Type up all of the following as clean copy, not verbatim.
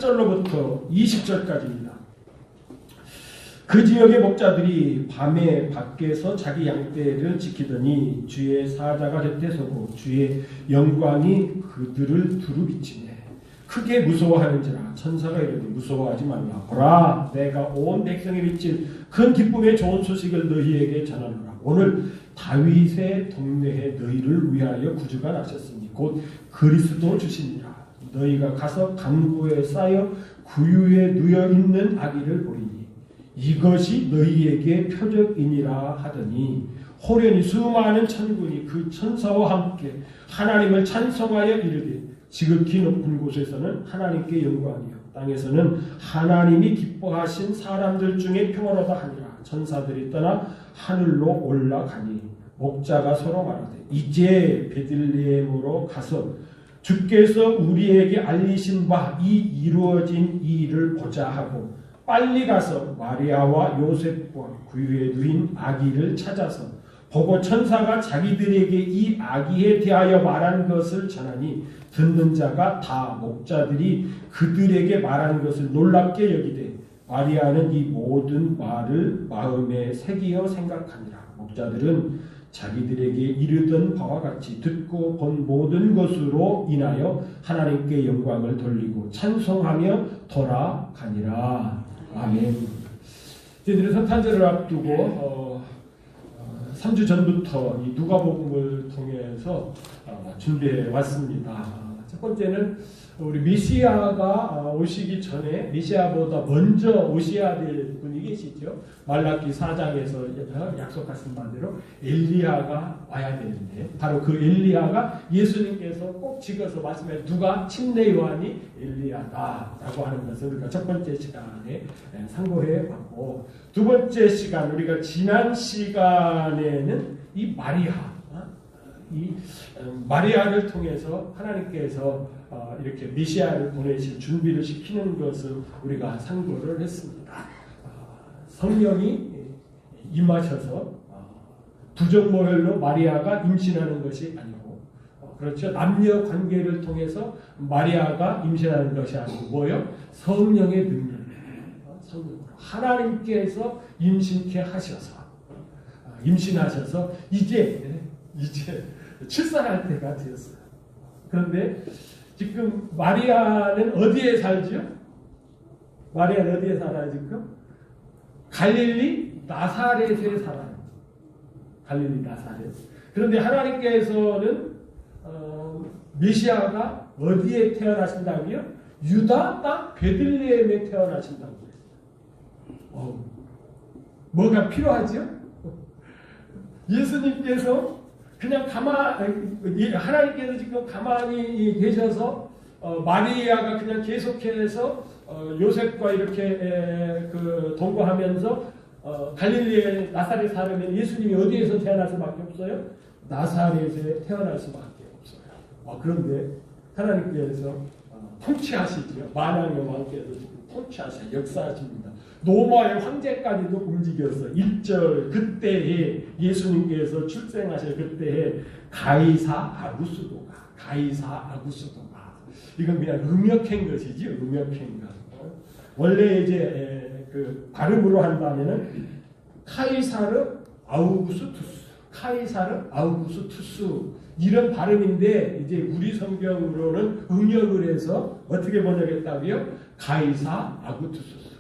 18절로부터 20절까지입니다. 그 지역의 목자들이 밤에 밖에서 자기 양떼를 지키더니 주의 사자가 곁에 서고 주의 영광이 그들을 두루비치네. 크게 무서워하는지라. 천사가 이르되 무서워하지 말라. 보라, 내가 온 백성에 비칠 큰 기쁨의 좋은 소식을 너희에게 전하노라. 오늘 다윗의 동네에 너희를 위하여 구주가 나셨으니 곧 그리스도 주시니라. 너희가 가서 강구에 쌓여 구유에 누여 있는 아기를 보리니 이것이 너희에게 표적이니라 하더니 호련히 수많은 천군이 그 천사와 함께 하나님을 찬송하여 이르되 지극히 높은 곳에서는 하나님께 영광이요 땅에서는 하나님이 기뻐하신 사람들 중에 평안하다 하니라. 천사들이 떠나 하늘로 올라가니 목자가 서로 말하되 이제 베들레헴으로 가서 주께서 우리에게 알리신 바 이 이루어진 이 일을 보자 하고 빨리 가서 마리아와 요셉과 구유에 누인 아기를 찾아서 보고 천사가 자기들에게 이 아기에 대하여 말한 것을 전하니 듣는 자가 다 목자들이 그들에게 말한 것을 놀랍게 여기되 마리아는 이 모든 말을 마음에 새기어 생각하니라. 목자들은 자기들에게 이르던 바와 같이 듣고 본 모든 것으로 인하여 하나님께 영광을 돌리고 찬송하며 돌아가니라. 아멘. 저희들이 성탄절을 앞두고 3주 전부터 이 누가복음을 통해서 준비해 왔습니다. 첫 번째는 우리 메시아가 오시기 전에 메시아보다 먼저 오셔야 될 분이 계시죠. 말라기 4장에서 약속하신 바대로 엘리야가 와야 되는데 바로 그 엘리야가 예수님께서 꼭 찍어서 말씀해 누가 침례 요한이 엘리야다라고 하는 것을 우리가 첫 번째 시간에 상고해 봤고 두 번째 시간 우리가 지난 시간에는 이 마리아를 통해서 하나님께서 이렇게 메시아를 보내실 준비를 시키는 것을 우리가 상고를 했습니다. 성령이 임하셔서 부정모혈로 마리아가 임신하는 것이 아니고 그렇죠. 남녀 관계를 통해서 마리아가 임신하는 것이 아니고 뭐요? 성령의 능력. 성령으로 하나님께서 임신케 하셔서 임신하셔서 이제 출산할 때가 되었어요. 그런데 지금 마리아는 어디에 살죠? 마리아는 어디에 살아요 지금? 갈릴리 나사렛에 살아요. 갈릴리 나사렛. 그런데 하나님께서는 메시아가 어디에 태어나신다고요? 유다 땅 베들레헴에 태어나신다고요. 뭐가 필요하죠? 예수님께서 그냥 하나님께서 지금 가만히 계셔서 마리아가 그냥 계속해서 요셉과 이렇게 동거하면서 갈릴리의 나사렛 사람은 예수님이 어디에서 태어날 수밖에 없어요? 나사렛에 태어날 수밖에 없어요. 그런데 하나님께서 통치하시죠. 만왕의 왕께서 지금 통치하셔 역사하십니다. 로마의 황제까지도 움직여서 1절 그때에 예수님께서 출생하실 그때에 가이사 아구스도가 이건 그냥 음역한 것이지 음역한 것. 원래 이제 그 발음으로 한다면은 카이사르 아우구스투스 이런 발음인데 이제 우리 성경으로는 음역을 해서 어떻게 번역했다고요? 가이사 아구투스.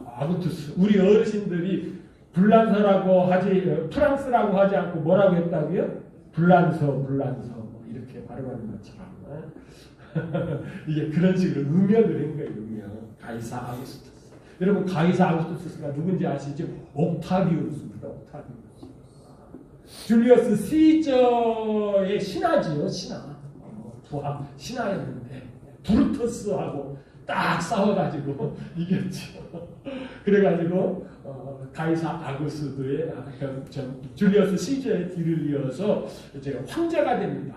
아구투스. 우리 어르신들이 프랑스라고 하지 않고 뭐라고 했다고요? 불란서 이렇게 발음하는 것처럼 이게 그런 식으로 음역을 한 거예요. 음역. 가이사 아구스투스. 여러분 가이사 아구스투스가 누군지 아시죠? 옥타비우스입니다. 옥타비우스. 줄리어스 시저의 신하지요. 신하였는데 브루터스하고 딱 싸워가지고 이겼죠. 그래가지고 가이사 아구스도의 줄리어스 시저의 뒤를 이어서 이제 황제가 됩니다.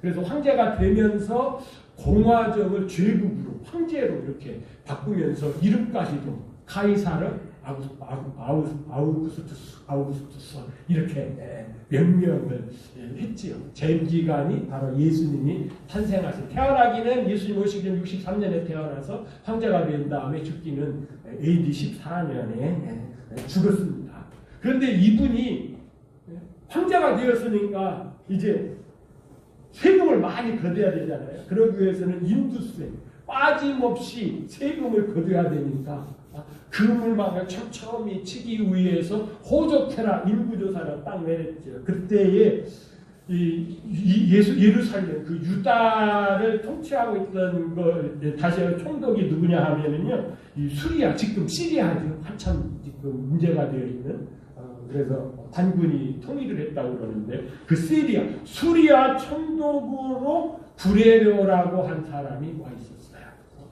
그래서 황제가 되면서 공화정을 제국으로 황제로 이렇게 바꾸면서 이름까지도 카이사르 아우구스투스 이렇게 명명을 했지요. 잼기간이 바로 예수님이 탄생하신, 태어나기는 예수님 오시기 전 63년에 태어나서 황제가 된 다음에 죽기는 AD 14년에 죽었습니다. 그런데 이분이 황제가 되었으니까 이제 세금을 많이 거둬야 되잖아요. 그러기 위해서는 인두세, 빠짐없이 세금을 거둬야 되니까 금을막을 촘촘히 치기 위해서 호적해라 인구조사를 딱 내렸죠. 그때에 예루살렘 그 유다를 통치하고 있던 거 다시 총독이 누구냐 하면은요, 이 수리아, 지금 시리아죠. 한참 지금 문제가 되어 있는, 그래서 단군이 통일을 했다고 그러는데, 그 수리아 총독으로 구레료라고 한 사람이 와 있었어요.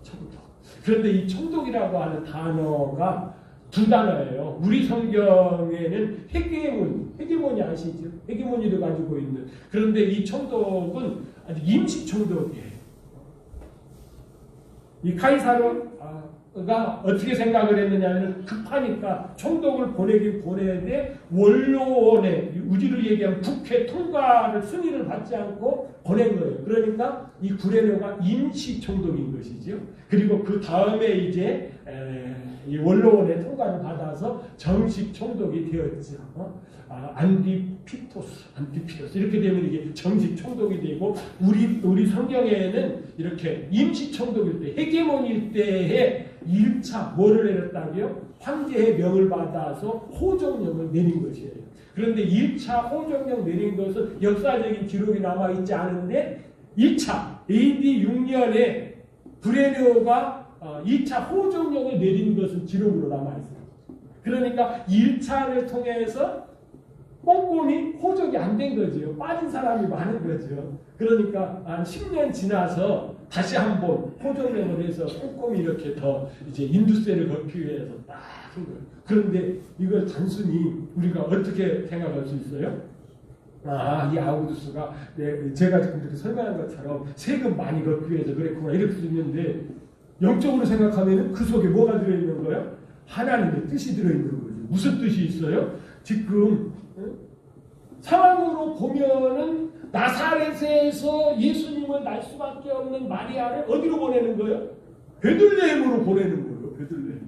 총독. 그런데 이 총독이라고 하는 단어가 두 단어예요. 우리 성경에는 헤게모니 아시죠? 헤게모니를 가지고 있는. 그런데 이 총독은 아주 임시 총독이에요. 이 카이사르가 어떻게 생각을 했느냐면, 급하니까 총독을 보내긴 보내는데 원로원에, 우리를 얘기하면 국회 통과를 승인을 받지 않고 보낸 거예요. 그러니까 이 구레료가 임시 총독인 것이죠. 그리고 그 다음에 이제 이 원로원의 통과를 받아서 정식 총독이 되었죠. 안티피토스 이렇게 되면 이게 정식 총독이 되고, 우리 성경에는 이렇게 임시 총독일 때, 헤게모니일 때에 1차 뭐를 내렸다고요? 황제의 명을 받아서 호정령을 내린 것이에요. 그런데 1차 호정령 내린 것은 역사적인 기록이 남아있지 않은데, 2차 AD 6년에 구레료가 2차 호정령을 내린 것은 기록으로 남아있어요. 그러니까 1차를 통해서 꼼꼼히 호적이 안 된 거죠. 빠진 사람이 많은 거죠. 그러니까 한 10년 지나서 다시 한번 호정령을 해서 꼼꼼히 이렇게 더 이제 인두세를 걷기 위해서 딱 한 거예요. 그런데 이걸 단순히 우리가 어떻게 생각할 수 있어요? 이 아우구스가 제가 지금 이렇게 설명한 것처럼 세금 많이 걷기 위해서 그랬구나, 이렇게 수 있는데, 영적으로 생각하면 그 속에 뭐가 들어있는 거예요? 하나님의 뜻이 들어있는 거죠. 무슨 뜻이 있어요? 지금 상황으로 보면은 나사렛에서 예수님을 낳을 수밖에 없는 마리아를 어디로 보내는 거예요? 베들레헴으로 보내는 거예요. 베들레헴.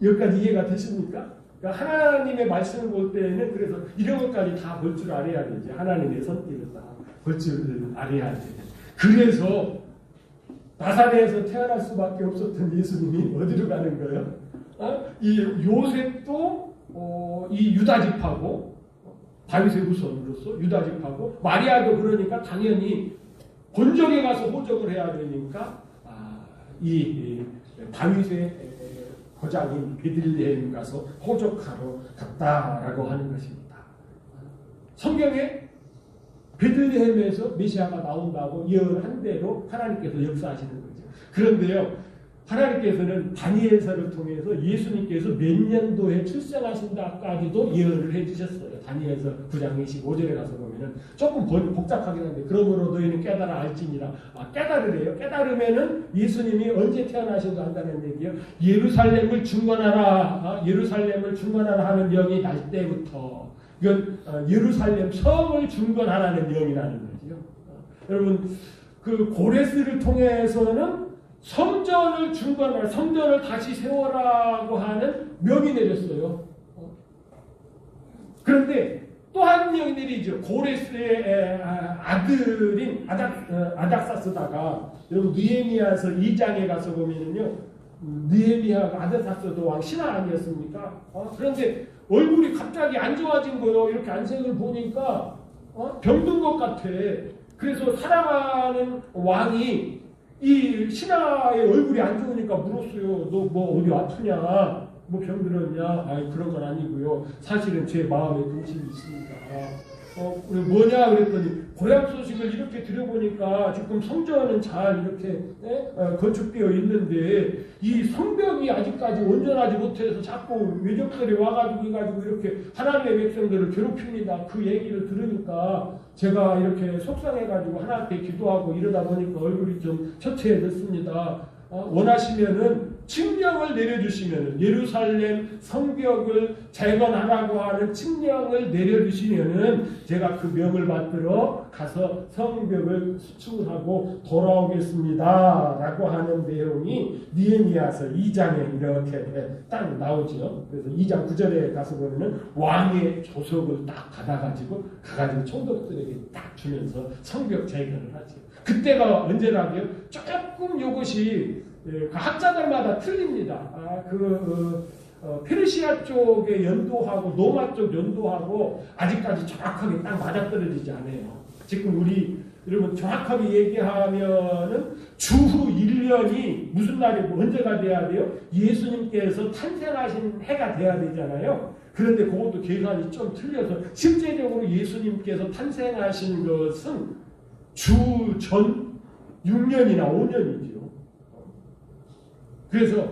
여기까지 이해가 되십니까? 그러니까 하나님의 말씀을 볼 때는 그래서 이런 것까지 다 볼 줄 알아야 되지. 하나님의 선택을 다 볼 줄 알아야 돼. 그래서 나사렛에서 태어날 수밖에 없었던 예수님이 어디로 가는 거예요? 이 요셉도 이 유다집하고, 다윗의 후손으로서 유다집하고, 마리아도 그러니까 당연히 본적에 가서 호적을 해야 되니까 이 다윗의 고장인 베들레헴 가서 호적하러 갔다라고 하는 것입니다. 성경에 베들레헴에서 메시아가 나온다고 예언한 대로 하나님께서 역사하시는 거죠. 그런데요, 하나님께서는 다니엘서를 통해서 예수님께서 몇 년도에 출생하신다까지도 예언을 해주셨어요. 다니엘서 9장 25절에 가서 보면은 조금 복잡하긴 한데, 그러므로 너희는 깨달아 알지니라. 깨달으래요. 깨달으면은 예수님이 언제 태어나신가 한다는 얘기예요. 예루살렘을 중건하라. 예루살렘을 중건하라 하는 영이 날 때부터, 이건 예루살렘 성을 중건하라는 영이라는 거죠. 여러분, 그 고레스를 통해서는 성전을 중건하라, 성전을 다시 세워라고 하는 명이 내렸어요. 그런데 또 한 명이 내리죠. 고레스의 아들인 아닥사스다가, 여러분 느헤미야서 2장에 가서 보면은요, 느헤미야가 아닥사스도 왕 신하 아니었습니까? 그런데 얼굴이 갑자기 안 좋아진 거예요. 이렇게 안색을 보니까 병든 것 같아. 그래서 사랑하는 왕이 이 신하의 얼굴이 안 좋으니까 물었어요. 너 뭐 어디 아프냐? 뭐 병들었냐? 그런 건 아니고요. 사실은 제 마음에 동심이 있습니다. 뭐냐 그랬더니, 고향 소식을 이렇게 들어보니까 지금 성전은 잘 이렇게 건축되어 있는데 이 성벽이 아직까지 온전하지 못해서 자꾸 외적들이 와가지고 이렇게 하나님의 백성들을 괴롭힙니다. 그 얘기를 들으니까 제가 이렇게 속상해가지고 하나님께 기도하고 이러다 보니까 얼굴이 좀 처체해졌습니다. 원하시면은 칙령을 내려주시면 예루살렘 성벽을 재건하라고 하는 칙령을 내려주시면은 제가 그 명을 받들어 가서 성벽을 수축하고 돌아오겠습니다 라고 하는 내용이 느헤미야서 2장에 이렇게 딱 나오죠. 그래서 2장 9절에 가서 보면은 왕의 조석을 딱 받아가지고 가가지고 총독들에게 딱 주면서 성벽 재건을 하죠. 그때가 언제라고요? 조금 이것이 학자들마다 틀립니다. 페르시아 쪽에 연도하고 노마 쪽 연도하고 아직까지 정확하게 딱 맞아떨어지지 않아요. 지금 우리 여러분 정확하게 얘기하면은 주후 1년이 무슨 날이고 언제가 돼야 돼요? 예수님께서 탄생하신 해가 돼야 되잖아요. 그런데 그것도 계산이 좀 틀려서 실제적으로 예수님께서 탄생하신 것은 주 전 6년이나 5년이죠. 그래서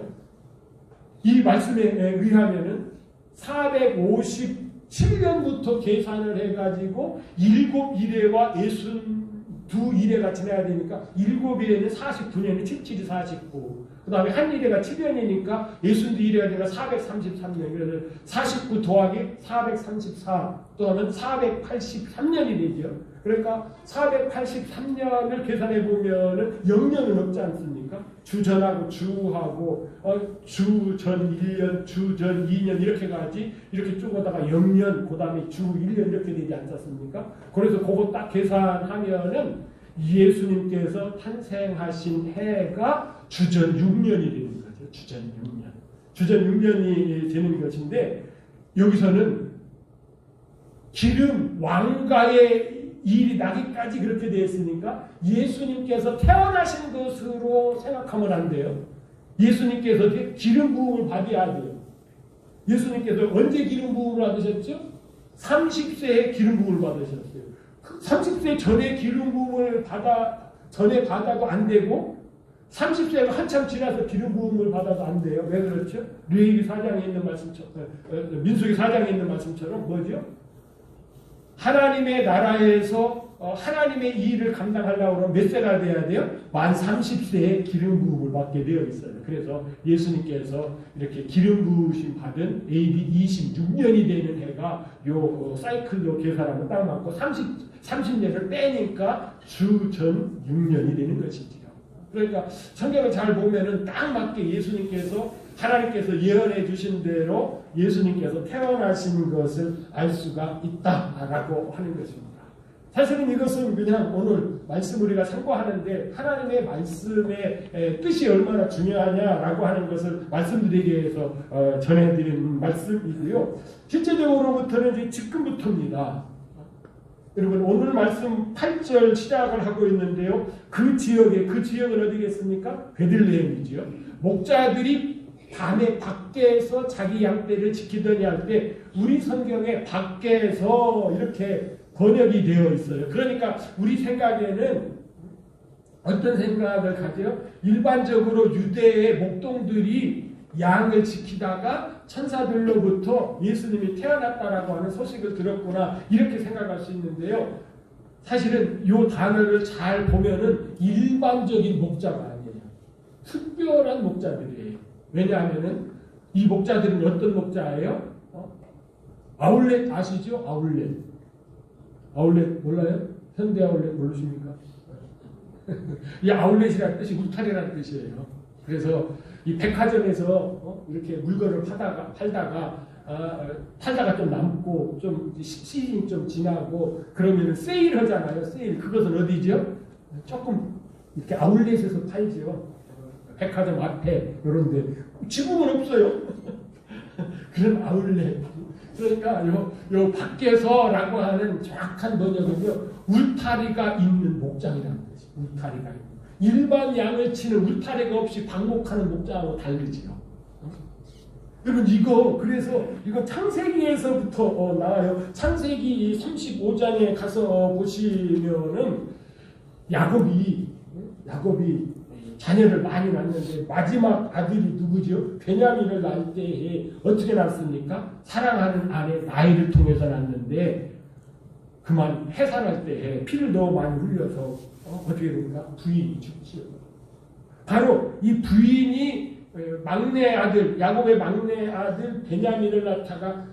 이 말씀에 의하면은 457년부터 계산을 해가지고 7일에와 62일에가 지나야 되니까 7일에는 49년이 77이 49. 그 다음에 한 일에가 7년이니까 62일에가 되니까 433년. 그래서 49 더하기 434 또 하면 483년이 되죠. 그러니까 483년을 계산해 보면은 0년은 없지 않습니까? 주전하고 주하고 주전 1년, 주전 2년 이렇게 가지 이렇게 쭉 오다가 0년, 그 다음에 주 1년 이렇게 되지 않습니까? 그래서 그거 딱 계산하면은 예수님께서 탄생하신 해가 주전 6년이 되는 거죠. 주전 6년. 주전 6년이 되는 것인데 여기서는 기름 왕가의 일이 나기까지 그렇게 되었으니까 예수님께서 태어나신 것으로 생각하면 안 돼요. 예수님께서 기름 부음을 받아야 돼요. 예수님께서 언제 기름 부음을 받으셨죠? 30세에 기름 부음을 받으셨어요. 30세 전에 기름 부음을 받아도 안 되고 30세가 한참 지나서 기름 부음을 받아도 안 돼요. 왜 그렇죠? 레위기 4장에 있는 말씀처럼 민수기 4장에 있는 말씀처럼 뭐죠? 하나님의 나라에서 하나님의 일을 감당하려고 하면 몇 세가 돼야 돼요? 만 30세에 기름 부음을 받게 되어 있어요. 그래서 예수님께서 이렇게 기름 부으심 받은 AD 26년이 되는 해가 요 사이클로 계산하면 딱 맞고 30년을 빼니까 주전 6년이 되는 것이지요. 그러니까 성경을 잘 보면은 딱 맞게 예수님께서 하나님께서 예언해 주신 대로 예수님께서 태어나신 것을 알 수가 있다라고 하는 것입니다. 사실은 이것은 그냥 오늘 말씀 우리가 참고하는데 하나님의 말씀의 뜻이 얼마나 중요하냐라고 하는 것을 말씀드리기 위해서 전해드리는 말씀이고요. 실제적으로부터는 이제 지금부터입니다. 여러분 오늘 말씀 8절 시작을 하고 있는데요. 그 지역은 어디겠습니까? 베들레헴이지요. 목자들이 밤에 밖에서 자기 양떼를 지키더니 할 때 우리 성경에 밖에서 이렇게 번역이 되어 있어요. 그러니까 우리 생각에는 어떤 생각을 가져요? 일반적으로 유대의 목동들이 양을 지키다가 천사들로부터 예수님이 태어났다라고 하는 소식을 들었구나 이렇게 생각할 수 있는데요. 사실은 이 단어를 잘 보면은 일반적인 목자가 아니에요. 특별한 목자들이에요. 왜냐하면은 이 목자들은 어떤 목자예요? 아울렛 아시죠? 아울렛 몰라요? 현대 아울렛 모르십니까? 이 아울렛이라는 뜻이 울타리라는 뜻이에요. 그래서 이 백화점에서 이렇게 물건을 팔다가 좀 남고 좀 시즌이 좀 지나고 그러면 세일 하잖아요. 세일. 그것은 어디죠? 조금 이렇게 아울렛에서 팔죠. 백화점 앞에 이런데 지금은 없어요. 그런 아울렛. 그러니까 요 밖에서라고 하는 정확한 번역은요. 울타리가 있는 목장이라는 거죠. 울타리가 있는. 일반 양을 치는 울타리가 없이 방목하는 목장하고 다르지요. 여러분 그래서 이거 창세기에서부터 나와요. 창세기 35장에 가서 보시면은 야곱이 자녀를 많이 낳는데 마지막 아들이 누구죠? 베냐민을 낳을 때에 어떻게 낳습니까? 사랑하는 아내 라헬을 통해서 낳는데 그만 해산할 때에 피를 너무 많이 흘려서 어떻게 됩니까? 부인이 죽지요. 바로 이 부인이 막내 아들, 야곱의 막내 아들 베냐민을 낳다가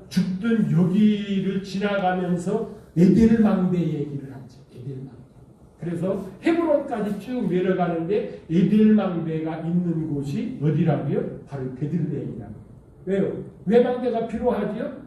죽던 여기를 지나가면서 에델망대 얘기를 하죠. 에델망대. 그래서 헤브론까지 쭉 내려가는데 에델망대가 있는 곳이 어디라고요? 바로 베들레헴이라고. 왜요? 왜 망대가 필요하지요?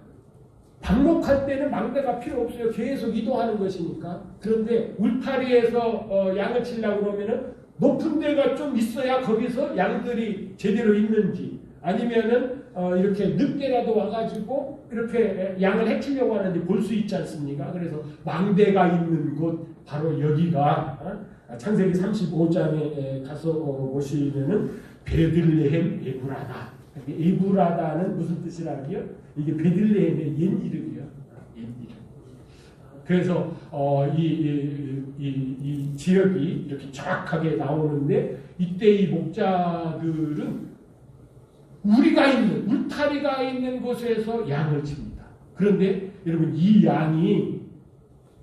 방목할 때는 망대가 필요 없어요. 계속 이동하는 것이니까. 그런데 울타리에서 양을 치려고 그러면은 높은 데가 좀 있어야 거기서 양들이 제대로 있는지, 아니면은 이렇게 늦게라도 와가지고 이렇게 양을 해치려고 하는지 볼 수 있지 않습니까? 그래서 망대가 있는 곳 바로 여기가 창세기 35장에 가서 보시면은 베들레헴 에브라다. 에브라다는 무슨 뜻이라고요? 이게 베들레헴의 옛 이름이에요. 옛 이름. 그래서 이 지역이 이렇게 정확하게 나오는데, 이때 이 목자들은 우리가 있는 울타리가 있는 곳에서 양을 칩니다. 그런데 여러분, 이 양이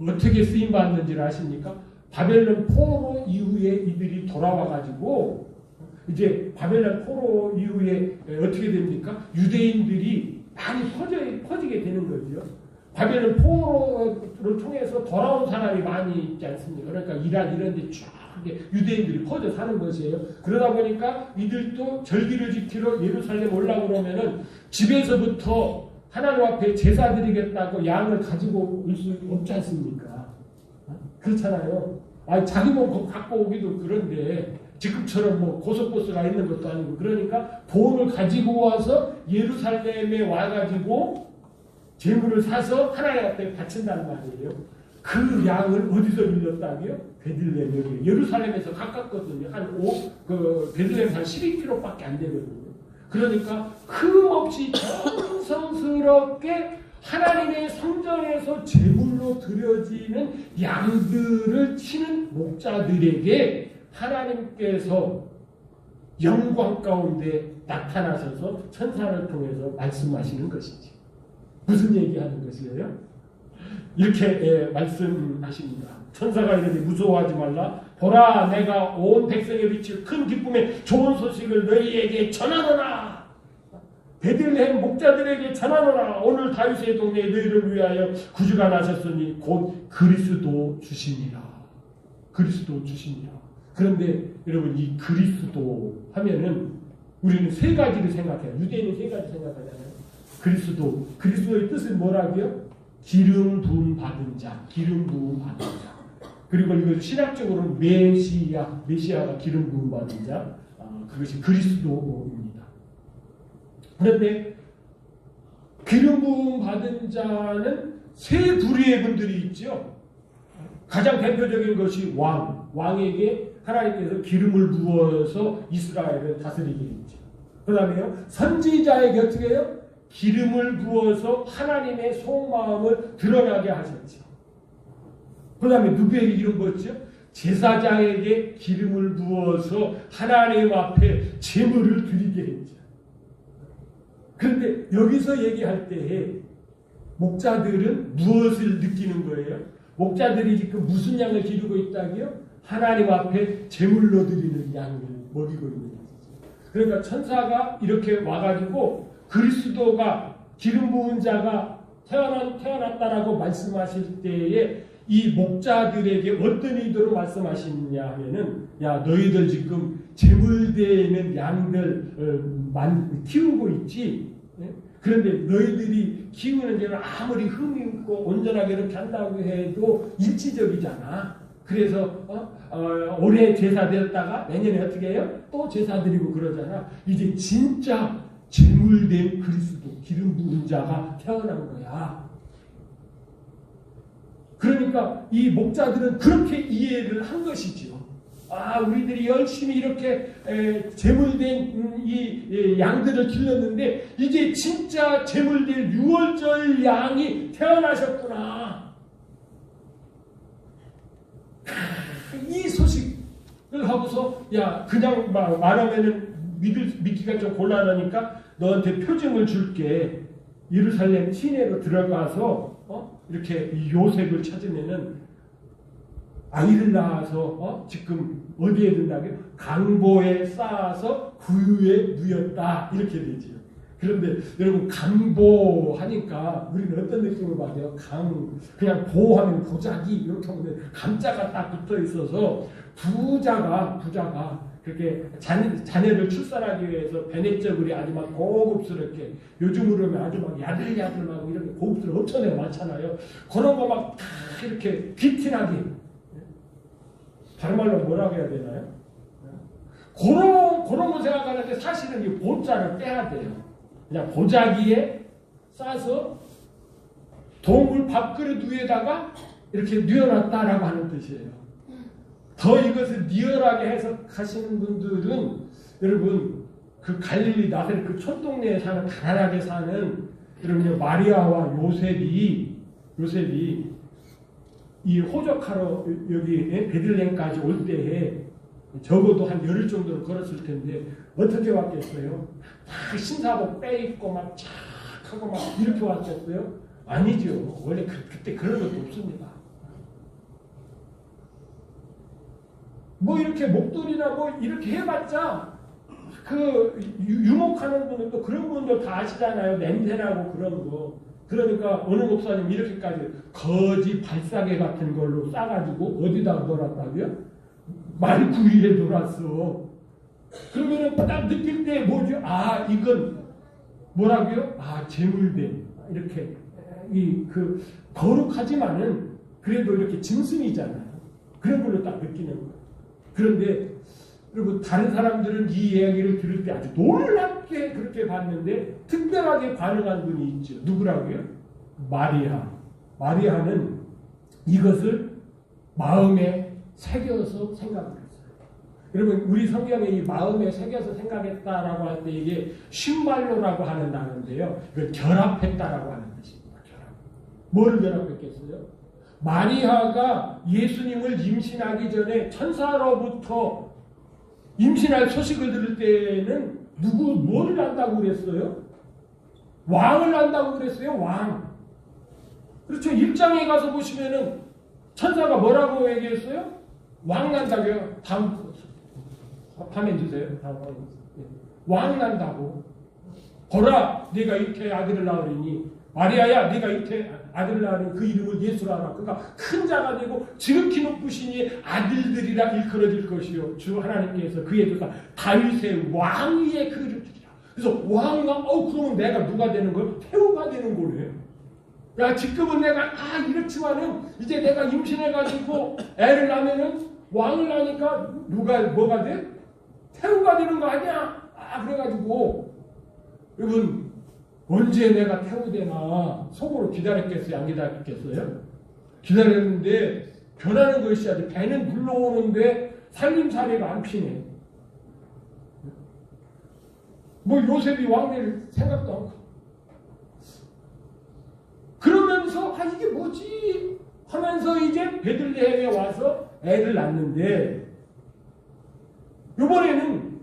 어떻게 쓰임 받는지를 아십니까? 바벨론 포로 이후에 이들이 돌아와 가지고 이제 바벨론 포로 이후에 어떻게 됩니까? 유대인들이 많이 퍼지게 되는 거죠. 바벨론 포로를 통해서 돌아온 사람이 많이 있지 않습니까? 그러니까 이란 이런 데 쫙 유대인들이 퍼져 사는 것이에요. 그러다 보니까 이들도 절기를 지키러 예루살렘 올라오고 그러면은 집에서부터 하나님 앞에 제사 드리겠다고 양을 가지고 올 수 없지 않습니까? 그렇잖아요. 자기 몸 갖고 오기도 그런데 지금처럼 뭐 고속버스가 있는 것도 아니고, 그러니까 돈을 가지고 와서 예루살렘에 와가지고 재물을 사서 하나님 앞에 바친다는 말이에요. 그 양을 어디서 빌렸다고요? 베들레헴. 여기 예루살렘에서 가깝거든요. 베들레헴 한 12km밖에 안 되거든요. 그러니까 흠없이 정성스럽게 하나님의 성전에서 제물로 드려지는 양들을 치는 목자들에게 하나님께서 영광 가운데 나타나셔서 천사를 통해서 말씀하시는 것이지. 무슨 얘기하는 것이에요? 이렇게 말씀하십니다. 천사가 이르되 무서워하지 말라. 보라, 내가 온 백성에 비칠 큰 기쁨의 좋은 소식을 너희에게 전하노라. 베들레헴 목자들에게 전하노라. 오늘 다윗의 동네에 너희를 위하여 구주가 나셨으니 곧 그리스도 주시니라. 그리스도 주시니라. 그런데 여러분, 이 그리스도 하면은 우리는 세 가지를 생각해요. 유대인은 세 가지 생각하잖아요. 그리스도의 뜻은 뭐라고요? 기름 부음 받은 자, 기름 부음 받은 자. 그리고 이걸 신학적으로는 메시아가 기름 부음 받은 자, 그것이 그리스도입니다. 그런데 기름 부음 받은 자는 세 부류의 분들이 있죠. 가장 대표적인 것이 왕에게 하나님께서 기름을 부어서 이스라엘을 다스리게 했죠. 그 다음에요, 선지자에게 어떻게 해요? 기름을 부어서 하나님의 속마음을 드러나게 하셨죠. 그 다음에 누구에게 기름 부었죠? 제사장에게 기름을 부어서 하나님 앞에 제물을 드리게 했죠. 그런데 여기서 얘기할 때에 목자들은 무엇을 느끼는 거예요? 목자들이 지금 무슨 양을 기르고 있다고요? 하나님 앞에 제물로 드리는 양을 먹이고 있는 거죠. 그러니까 천사가 이렇게 와가지고 그리스도가 기름 부은 자가 태어났다라고 말씀하실 때에 이 목자들에게 어떤 의도로 말씀하시느냐 하면은, 야, 너희들 지금 제물되는 양들 키우고 있지. 그런데 너희들이 키우는 데는 아무리 흠이 있고 온전하게 이렇게 한다고 해도 일시적이잖아. 그래서 올해 제사 드렸다가 내년에 어떻게 해요? 또 제사 드리고 그러잖아. 이제 진짜 제물된 그리스도, 기름 부은 자가 태어난 거야. 그러니까 이 목자들은 그렇게 이해를 한 것이죠. 우리들이 열심히 이렇게 제물된 이 양들을 길렀는데 이제 진짜 제물된 유월절 양이 태어나셨구나. 이 소식을 하고서, 야, 그냥 말하면은 믿기가 좀 곤란하니까 너한테 표징을 줄게. 예루살렘 시내로 들어가서 이렇게 요셉을 찾으면은 아이를 낳아서 지금 어디에 둔다고요? 강보에 쌓아서 구유에 누였다 이렇게 되죠. 그런데 여러분 강보하니까 우리는 어떤 느낌을 받아요? 그냥 보하면 보자기 이렇게 하면 강자가 딱 붙어 있어서 부자가 그렇게 자녀를 출산하기 위해서 베네저글이 아주 막 고급스럽게 요즘으로 하면 아주 막 야들야들하고 이렇게 고급스러운 엄청나게 많잖아요. 그런 거 막 다 이렇게 귀티나게 다른 말로 뭐라고 해야 되나요? 그런 거 생각하는데 사실은 이 보자를 빼야 돼요. 그냥 보자기에 싸서 동물 밥그릇 위에다가 이렇게 뉘어놨다라고 하는 뜻이에요. 더 이것을 리얼하게 해석하시는 분들은 여러분 그 갈릴리 나사렛 그 촌동네에 사는 가난하게 사는 여러분 마리아와 요셉이 이 호적하러 여기 베들레헴까지 올 때에 적어도 한 열흘 정도는 걸었을 텐데 어떻게 왔겠어요? 다 신사복 빼입고 막 착 하고 막 이렇게 왔겠어요? 아니죠. 원래 그때 그런 것도 없습니다. 뭐 이렇게 목도리나 뭐 이렇게 해봤자 그 유목하는 분은 또 그런 분들 다 아시잖아요. 냄새나고 그런 거. 그러니까 어느 목사님 이렇게까지 거지 발사계 같은 걸로 싸가지고 어디다 놀았다고요? 말구리에 놀았어. 그러면은 딱 느낄 때 뭐죠? 아 이건 뭐라고요? 아 재물뱀 이렇게 그 거룩하지만은 그래도 이렇게 짐승이잖아요. 그런 걸로 딱 느끼는 거예요. 그런데 여러분 다른 사람들은 이 이야기를 들을 때 아주 놀랍게 그렇게 봤는데 특별하게 반응한 분이 있죠. 누구라고요? 마리아는 이것을 마음에 새겨서 생각을 했어요. 여러분 우리 성경에 이 마음에 새겨서 생각했다라고 할 때 이게 쉰말로라고 하는 단어인데요. 이걸 결합했다라고 하는 뜻입니다. 결합. 뭐를 결합했겠어요? 마리아가 예수님을 임신하기 전에 천사로부터 임신할 소식을 들을 때에는 뭐를 안다고 그랬어요? 왕을 안다고 그랬어요. 왕. 그렇죠. 1장에 가서 보시면은 천사가 뭐라고 얘기했어요? 왕 난다고요. 다음 화면 주세요. 왕 난다고. 보라, 네가 잉태의 아들을 낳으리니 마리아야, 네가 잉태의 아들을 낳으니 그 이름을 예수라 하라. 그러니까 큰 자가 되고 지극히 높으시니 아들들이라 일컬어질 것이요. 주 하나님께서 그의 조상 다윗의 왕위에 그를 주리라. 그래서 왕과 그러면 내가 누가 되는 거예요? 태우가 되는 거예요. 야, 지금은 내가 이렇지만은 이제 내가 임신해가지고 애를 낳으면은 왕을 낳으니까 뭐가 돼? 태우가 되는 거 아니야? 그래가지고 여러분 언제 내가 태우되나 속으로 기다렸겠어요? 안 기다렸겠어요? 기다렸는데 변하는 것이 아주 배는 불러오는데 살림살이가 안 피네. 뭐 요셉이 왕될 생각도 않고 그러면서 이게 뭐지? 하면서 이제 베들레헴에 와서 애를 낳는데 이번에는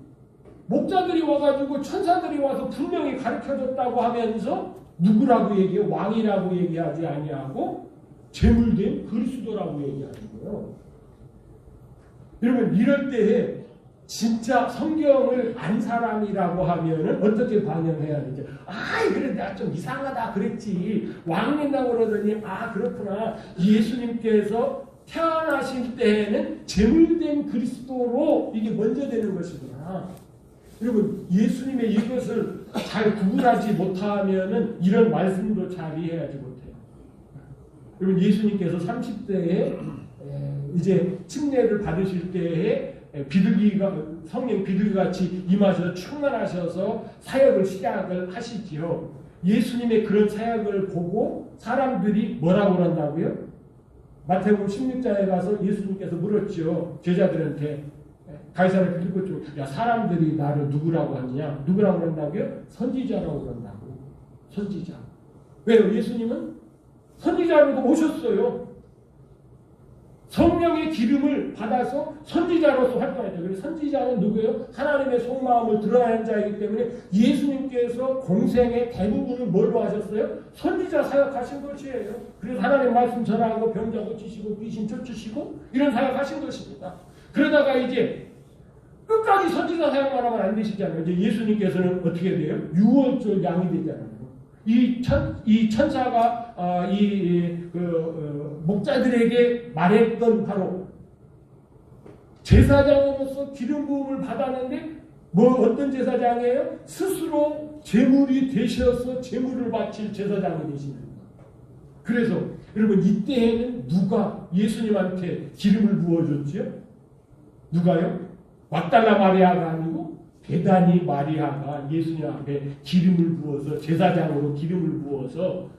목자들이 와가지고 천사들이 와서 분명히 가르쳐줬다고 하면서 누구라고 얘기해요? 왕이라고 얘기하지 아니하고 재물된 그리스도라고 얘기하는 거예요. 여러분 이럴 때에 진짜 성경을 안 사람이라고 하면은 어떻게 반응해야 되죠? 그래 내가 좀 이상하다 그랬지. 왕 된다고 그러더니 그렇구나. 예수님께서 태어나실 때에는 재물된 그리스도로 이게 먼저 되는 것이구나. 여러분 예수님의 이것을 잘 구분하지 못하면은 이런 말씀도 잘 이해하지 못해요. 여러분 예수님께서 30대에 이제 침례를 받으실 때에 성령 비둘기같이 임하셔서 충만하셔서 사역을 시작을 하시지요. 예수님의 그런 사역을 보고 사람들이 뭐라고 그런다고요? 마태복음 16장에 가서 예수님께서 물었죠. 제자들한테 가이사랴 빌립보 쪽, 야 사람들이 나를 누구라고 하느냐? 누구라고 그런다고요? 선지자라고 그런다고. 선지자. 왜요? 예수님은 선지자로도 오셨어요. 성령의 기름을 받아서 선지자로서 활동했죠. 그래서 선지자는 누구예요? 하나님의 속마음을 드러내는 자이기 때문에 예수님께서 공생의 대부분을 뭘로 하셨어요? 선지자 사역하신 것이에요. 그래서 하나님 말씀 전하고 병자 고치시고 귀신 쫓으시고 이런 사역하신 것입니다. 그러다가 이제 끝까지 선지자 사역만 하면 안 되시잖아요. 이제 예수님께서는 어떻게 돼요? 유월절 양이 되잖아요. 이 천사가 목자들에게 말했던 바로 제사장으로서 기름 부음을 받았는데 어떤 제사장이에요? 스스로 제물이 되셔서 제물을 바칠 제사장이 되시는 거예요. 그래서 여러분 이때에는 누가 예수님한테 기름을 부어줬지요? 누가요? 막달라 마리아가 아니고 베다니 마리아가 예수님 앞에 기름을 부어서 제사장으로 기름을 부어서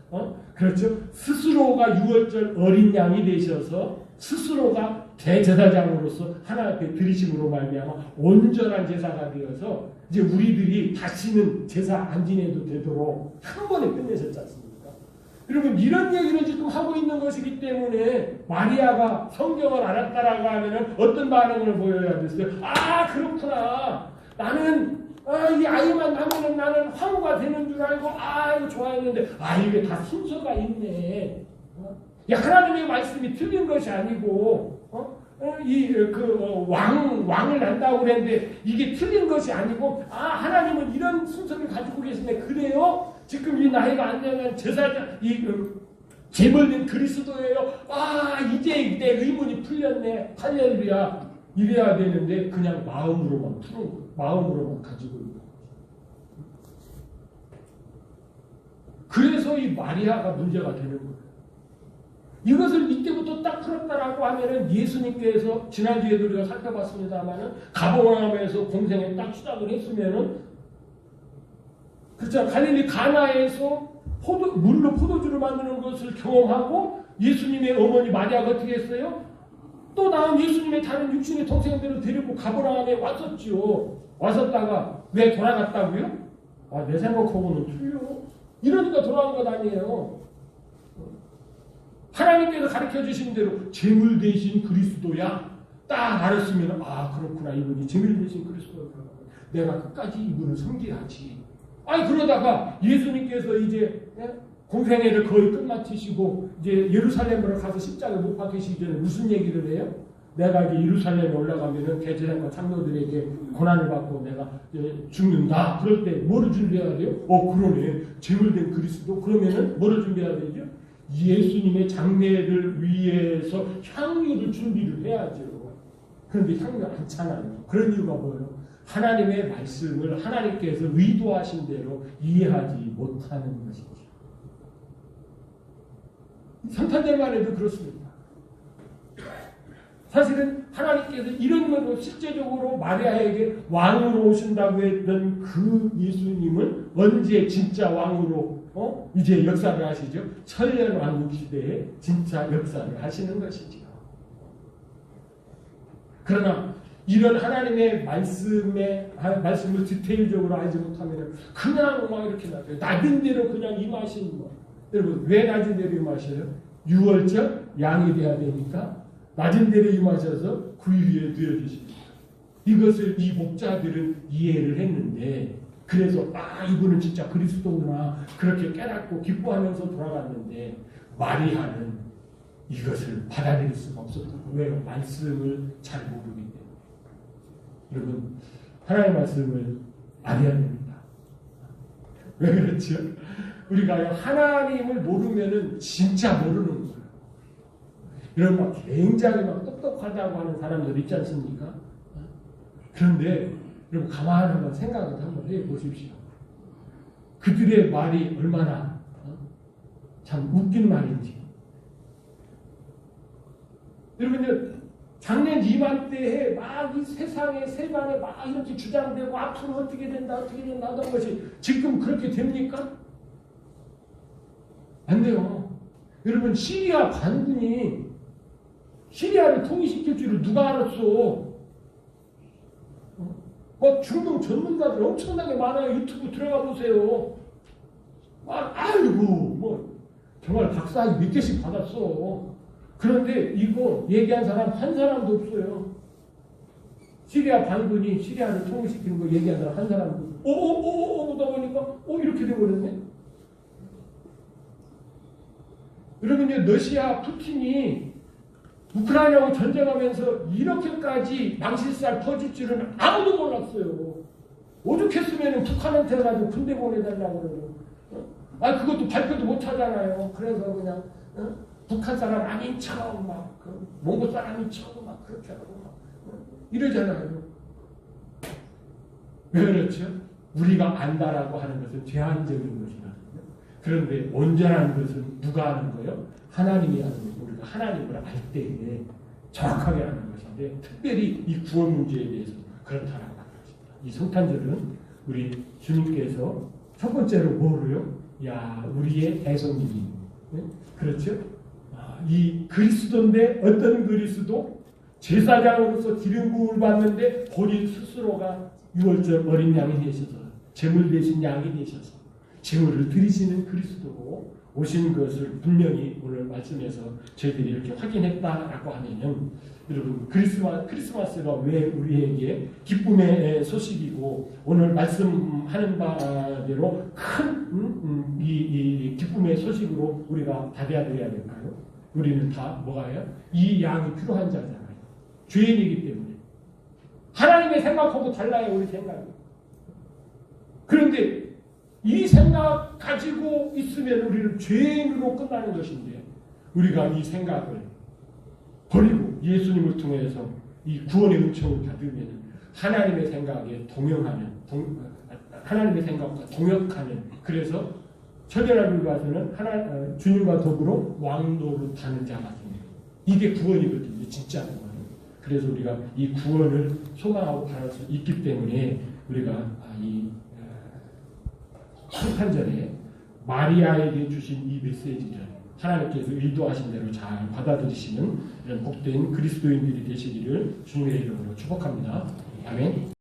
그렇죠? 스스로가 유월절 어린 양이 되셔서 스스로가 대제사장으로서 하나님 앞에 드리심으로 말미암아 온전한 제사가 되어서 이제 우리들이 다시는 제사 안 지내도 되도록 한 번에 끝내셨지 않습니까? 여러분 이런 얘기를 지금 하고 있는 것이기 때문에 마리아가 성경을 알았다라고 하면은 어떤 반응을 보여야 됐어요? 아 그렇구나. 나는 이 아이만 나면은 나는 황후가 되는 줄 알고 이거 좋아했는데 이게 다 순서가 있네. 야 하나님의 말씀이 틀린 것이 아니고 왕을 난다고 그랬는데 이게 틀린 것이 아니고 하나님은 이런 순서를 가지고 계시네. 그래요? 지금 이 나이가 안 되면 제사장 제물된 그리스도예요. 이제 내 의문이 풀렸네. 할렐루야. 이래야 되는데 그냥 마음으로만 푸는 거예요. 마음으로만 가지고 있는 거예요. 그래서 이 마리아가 문제가 되는 거예요. 이것을 이때부터 딱 풀었다라고 하면은 예수님께서 지난주에도 우리가 살펴봤습니다만은 가버나움에서 공생에 딱 시작을 했으면은 그렇죠. 갈릴리 가나에서 물로 포도주를 만드는 것을 경험하고 예수님의 어머니 마리아가 어떻게 했어요? 또 나은 예수님의 다른 육신의 동생들을 데리고 가버나움에 왔었지요. 왔었다가 왜 돌아갔다고요? 내 생각하고는 틀려. 이러니까 돌아간 것 아니에요. 하나님께서 가르쳐 주신 대로 제물 대신 그리스도야. 딱 알았으면 그렇구나. 이분이 제물 대신 그리스도야. 내가 끝까지 이분을 섬겨야지. 그러다가 예수님께서 이제 공생애를 거의 끝마치시고 이제 예루살렘으로 가서 십자가에 못 박히시기 전에 무슨 얘기를 해요? 내가 이제 예루살렘에 올라가면은 대제사장과 장로들에게 고난을 받고 내가 죽는다. 그럴 때 뭐를 준비해야 돼요? 그러네. 제물된 그리스도. 그러면은 뭐를 준비해야 되죠? 예수님의 장례를 위해서 향유를 준비를 해야죠. 그런데 향유가 안 차나요. 그런 이유가 뭐예요? 하나님의 말씀을 하나님께서 의도하신 대로 이해하지 못하는 것이죠. 성탄절만 해도 그렇습니다. 사실은 하나님께서 이런 것으로 실제적으로 마리아에게 왕으로 오신다고 했던 그 예수님은 언제 진짜 왕으로 이제 역사를 하시죠? 천년왕국 시대에 진짜 역사를 하시는 것이죠. 그러나 이런 하나님의 말씀을 디테일적으로 알지 못하면 그냥 막 이렇게 놔둬요. 낮은 대로 그냥 임하시는 거. 여러분 왜 낮은 대로 임하셔요? 유월절 양이 돼야 되니까 낮은 대로 임하셔서 그 위에 누워주십니다. 이것을 이 목자들은 이해를 했는데 그래서 이분은 진짜 그리스도구나 그렇게 깨닫고 기뻐하면서 돌아갔는데 마리아는 이것을 받아들일 수가 없었던 거예요. 왜? 말씀을 잘 모르기 때문에. 여러분 하나님의 말씀을 알아야 됩니다. 왜 그렇죠? 우리가 하나님을 모르면은 진짜 모르는 거예요. 이런 막 굉장히 막 똑똑하다고 하는 사람들 있지 않습니까? 그런데 여러분 가만히 한번 생각을 한번 해보십시오. 그들의 말이 얼마나 참 웃긴 말인지. 여러분 작년 이맘때에 막 이 세상의 세간에 막 이렇게 주장되고 앞으로 어떻게 된다 하던 것이 지금 그렇게 됩니까? 안 돼요. 여러분 시리아 반군이 시리아를 통일시킬 줄을 누가 알았어? 중동 전문가들 엄청나게 많아요. 유튜브 들어가 보세요. 정말 박사학위 몇 개씩 받았어. 그런데 이거 얘기한 사람 한 사람도 없어요. 시리아 반군이 시리아를 통일시키는 거 얘기한 사람 한 사람도 보다 보니까 이렇게 돼버렸네. 여러분 러시아 푸틴이 우크라이나하고 전쟁하면서 이렇게까지 망실살 퍼질 줄은 아무도 몰랐어요. 오죽했으면 북한한테 가지고 군대 보내달라고 그러고. 그것도 발표도 못 하잖아요. 그래서 그냥 북한 사람 아닌 척 막 몽골 사람인 척 막 그렇게 하고 막 이러잖아요. 왜 그렇죠? 우리가 안다라고 하는 것은 제한적인 것이거든요. 그런데 온전한 것은 누가 하는 거예요? 하나님이 하는 거예요. 우리가 하나님을 알 때에 정확하게 아는 것인데, 특별히 이 구원 문제에 대해서 그렇다라고 하는 것입니다. 이 성탄절은 우리 주님께서 첫 번째로 뭐로요? 우리의 대성님이, 그렇죠? 이 그리스도인데, 어떤 그리스도? 제사장으로서 기름 부음을 받는데 본인 스스로가 유월절 어린 양이 되셔서, 제물 대신 양이 되셔서 제물을 드리시는 그리스도로 오신 것을 분명히 오늘 말씀에서 저희들이 이렇게 확인했다라고 하면은, 여러분, 크리스마스가 왜 우리에게 기쁨의 소식이고 오늘 말씀하는 바대로 큰 이 기쁨의 소식으로 우리가 받아들여야 될까요? 우리는 다 뭐가요? 이 양이 필요한 자잖아요. 죄인이기 때문에. 하나님의 생각하고 달라요, 우리 생각이. 그런데 이 생각 가지고 있으면 우리는 죄인으로 끝나는 것인데, 우리가 이 생각을 버리고 예수님을 통해서 이 구원의 은총을 받으면 하나님의 생각에 동역하는, 하나님의 생각과 동역하는, 그래서 천년왕국에 가서는 주님과 더불어 왕노를 타는 자가 됩니다. 이게 구원이거든요, 진짜 구원. 그래서 우리가 이 구원을 소망하고 바랄 수 있기 때문에 우리가 이 성탄절에 마리아에게 주신 이 메시지를 하나님께서 의도하신 대로 잘 받아들이시는 이런 복된 그리스도인들이 되시기를 주님의 이름으로 축복합니다. 아멘.